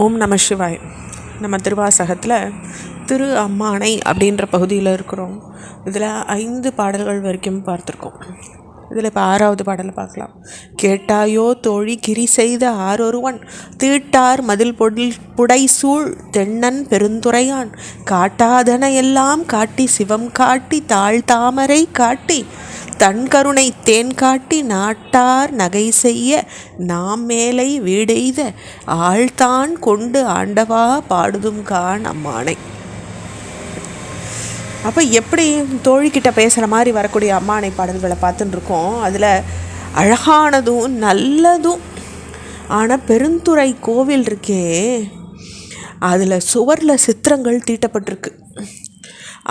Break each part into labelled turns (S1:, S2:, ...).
S1: ஓம் நம சிவாய். நம்ம திருவாசகத்தில் திரு அம்மானை அப்படின்ற பகுதியில் இருக்கிறோம். இதில் 5 பாடல்கள் வரைக்கும் பார்த்துருக்கோம். இதில் இப்போ 6வது பாடலை பார்க்கலாம். கேட்டாயோ தோழி கிரி செய்த ஆரொருவன் தீட்டார் மதில் புடைசூழ் தென்னன் பெருந்துரையான் காட்டாதன எல்லாம் காட்டி சிவம் காட்டி தாழ்தாமரை காட்டி தன் கருணை தேன் காட்டி நாட்டார் நகை செய்ய நாம் மேலை வீடெய்த ஆழ்தான் கொண்டு ஆண்டவா பாடுதும் கான் அம்மானை. அப்போ எப்படி தோழிக்கிட்ட பேசுகிற மாதிரி வரக்கூடிய அம்மானை பாடல்களை பார்த்துட்டு இருக்கோம். அதில் அழகானதும் நல்லதும் ஆனால் பெருந்துறை கோவில் இருக்கே, அதில் சுவரில் சித்திரங்கள் தீட்டப்பட்டிருக்கு.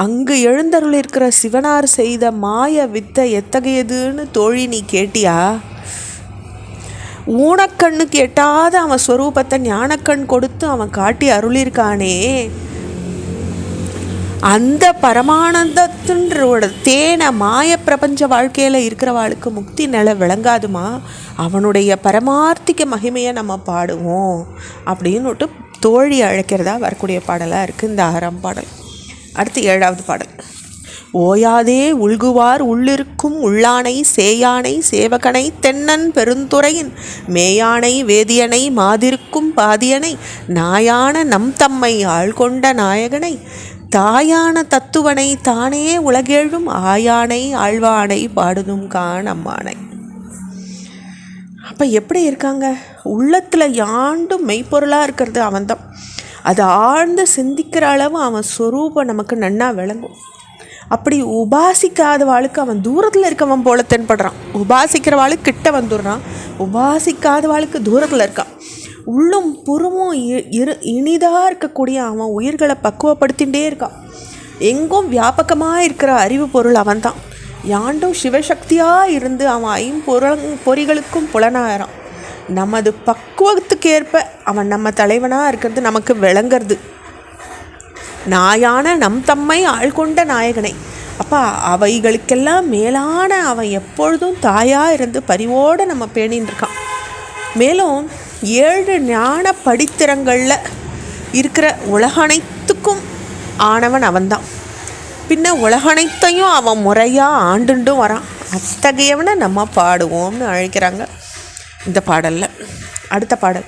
S1: அங்கு எழுந்தருள் இருக்கிற சிவனார் செய்த மாய வித்தை எத்தகையதுன்னு தோழி நீ கேட்டியா? ஊனக்கண்ணுக்கு எட்டாத அவன் ஸ்வரூபத்தை ஞானக்கண் கொடுத்து அவன் காட்டி அருளிருக்கானே, அந்த பரமானந்தத்தின்றோட தேனை மாய பிரபஞ்ச வாழ்க்கையில் இருக்கிறவாளுக்கு முக்தி நிலை விளங்காதுமா, அவனுடைய பரமார்த்திக மகிமையை நம்ம பாடுவோம் அப்படின்னுட்டு தோழி அழைக்கிறதா வரக்கூடிய பாடலாக இருக்குது இந்த 6ஆம் பாடல். அடுத்து 7வது பாடல். ஓயாதே உள்குவார் உள்ளிருக்கும் உள்ளானை சேயானை சேவகனை தென்னன் பெருந்துறையின் மேயானை வேதியனை மாதிருக்கும் பாதியனை நாயான நம் தம்மை ஆள்கொண்ட நாயகனை தாயான தத்துவனை தானே உலகேழும் ஆயானை ஆழ்வானை பாடுதும் கான் அம்மானை. அப்போ எப்படி இருக்காங்க? உள்ளத்தில் யாண்டும் மெய்ப்பொருளாக இருக்கிறது அவன்தான். அது ஆழ்ந்து சிந்திக்கிற அளவு அவன் ஸ்வரூபம் நமக்கு நன்னா விளங்கும். அப்படி உபாசிக்காதவாளுக்கு அவன் தூரத்தில் இருக்கவன் போல தென்படுறான். உபாசிக்கிறவாளுக்கு கிட்ட வந்துடுறான், உபாசிக்காதவாளுக்கு தூரத்தில் இருக்கான். உள்ளும் புறமும் இனிதாக இருக்கக்கூடிய அவன் உயிர்களை பக்குவப்படுத்திகிட்டே இருக்கான். எங்கும் வியாபகமாக இருக்கிற அறிவு பொருள் அவன்தான். யாண்டும் சிவசக்தியாக இருந்து அவன் பொறிகளுக்கும் புலனாகிறான். நமது பக்குவத்துக்கு ஏற்ப அவன் நம்ம தலைவனாக இருக்கிறது நமக்கு விளங்கிறது. நாயான நம் தம்மை ஆள்கொண்ட நாயகனை. அப்போ அவைகளுக்கெல்லாம் மேலான அவன் எப்பொழுதும் தாயாக இருந்து பரிவோடு நம்ம பேணின்னு இருக்கான். மேலும் 7 ஞான படித்திரங்களில் இருக்கிற உலகனைத்துக்கும் ஆனவன் அவன்தான். பின்ன உலகனைத்தையும் அவன் முறையாக ஆண்டுண்டும் வரான். அத்தகையவனை நம்ம பாடுவோம்னு அழைக்கிறாங்க இந்த பாடலில். அடுத்த பாடல்.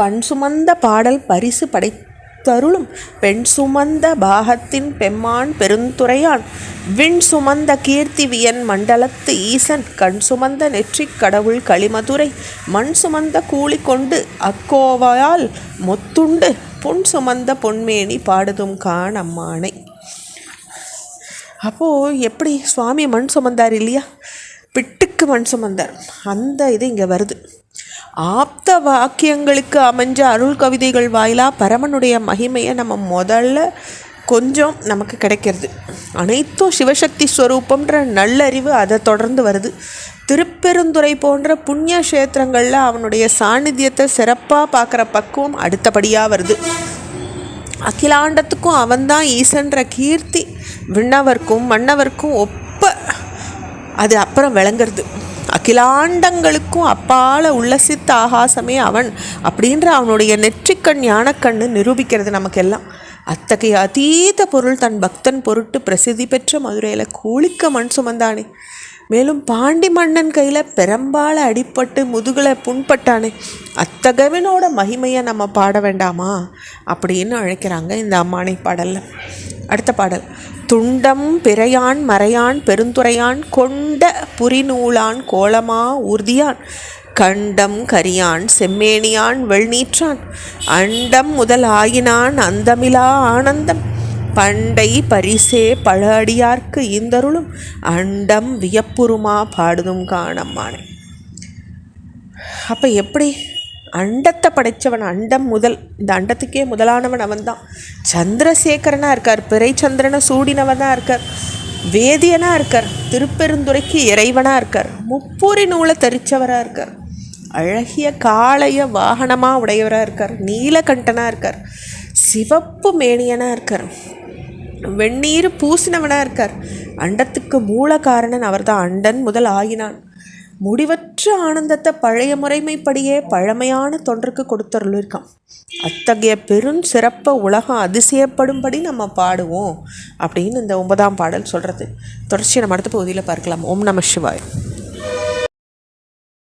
S1: பண் சுமந்த பாடல் பரிசு படைத்தருளும் பெண் சுமந்த பாகத்தின் பெம்மான் பெருந்துரையான் விண் சுமந்த கீர்த்தி வியன் மண்டலத்து ஈசன் கண் சுமந்த நெற்றிக் கடவுள் களிமதுரை மண் சுமந்த கூலி கொண்டு அக்கோவாயால் மொத்துண்டு பொன் சுமந்த பொன்மேனி பாடுதும் கான் அம்மானை. அப்போது எப்படி சுவாமி மண் சுமந்தார் இல்லையா, பிட்டுக்கு மண் சுமந்தார். அந்த இது இங்கே வருது. ஆப்த வாக்கியங்களுக்கு அமைஞ்ச அருள் கவிதைகள் வாயிலாக பரமனுடைய மகிமையை நம்ம முதல்ல கொஞ்சம் நமக்கு கிடைக்கிறது. அனைத்தும் சிவசக்தி ஸ்வரூபம்ன்ற நல்லறிவு அதை தொடர்ந்து வருது. திருப்பெருந்துறை போன்ற புண்ணிய கஷேத்திரங்களில் அவனுடைய சாநித்தியத்தை சிறப்பாக பார்க்குற பக்குவம் அடுத்தபடியாக வருது. அகிலாண்டத்துக்கும் அவன்தான் ஈசன்ற கீர்த்தி விண்ணவர்க்கும் மன்னவர்க்கும் அது அப்புறம் விளங்குறது. அகிலாண்டங்களுக்கும் அப்பால உல்லசித்த ஆகாசமே அவன் அப்படின்ற அவனுடைய நெற்றிக்கண் ஞானக்கண்ணு நிரூபிக்கிறது நமக்கெல்லாம். அத்தகைய அதீத பொருள் தன் பக்தன் பொருட்டு பிரசித்தி பெற்ற மதுரையில் கூலிக்க மண் சுமந்தானே. மேலும் பாண்டி மன்னன் கையில் பெரும்பால அடிப்பட்டு முதுகில் புண்பட்டானே, அத்தகவனோட மகிமையை நம்ம பாட வேண்டாமா அப்படின்னு அழைக்கிறாங்க இந்த அம்மானை பாடலில். அடுத்த பாடல். துண்டம் பிறையான் மறையான் பெருந்துரையான் கொண்ட புரிநூலான் கோலமா ஊர்தியான் கண்டம் கரியான் செம்மேனியான் வெள்நீற்றான் அண்டம் முதல் ஆயினான் அந்தமிலா ஆனந்தம் பண்டை பரிசே பழ அடியார்க்கு ஈந்தருளும் அண்டம் வியப்புருமா பாடுதும் காணம்மானே. அப்போ எப்படி அண்டத்தை படைத்தவன், அண்டம் முதல், இந்த அண்டத்துக்கே முதலானவன் அவன்தான். சந்திரசேகரனாக இருக்கார், பிறை சந்திரனை சூடினவனாக இருக்கார், வேதியனாக இருக்கார், திருப்பெருந்துறைக்கு இறைவனாக இருக்கார், முப்பூரி நூலை தரித்தவராக இருக்கார், அழகிய காளைய வாகனமாக உடையவராக இருக்கார், நீலகண்டனாக இருக்கார், சிவப்பு மேனியனாக இருக்கார், வெந்நீர் பூசினவனாக இருக்கார். அண்டத்துக்கு மூல காரணன் அவர் தான். அண்டன் முதல் ஆகினான். முடிவற்ற ஆனந்தத்தை பழைய முறைமைப்படியே பழமையான தொண்டருக்கு கொடுத்தருளிருக்கான். அத்தகைய பெருஞ்சிறப்பை உலகம் அதிசயப்படும்படி நம்ம பாடுவோம் அப்படின்னு இந்த 9ஆம் பாடல் சொல்கிறது. தொடர்ச்சி நம்ம அடுத்த பகுதியில் பார்க்கலாம். ஓம் நம சிவாய்.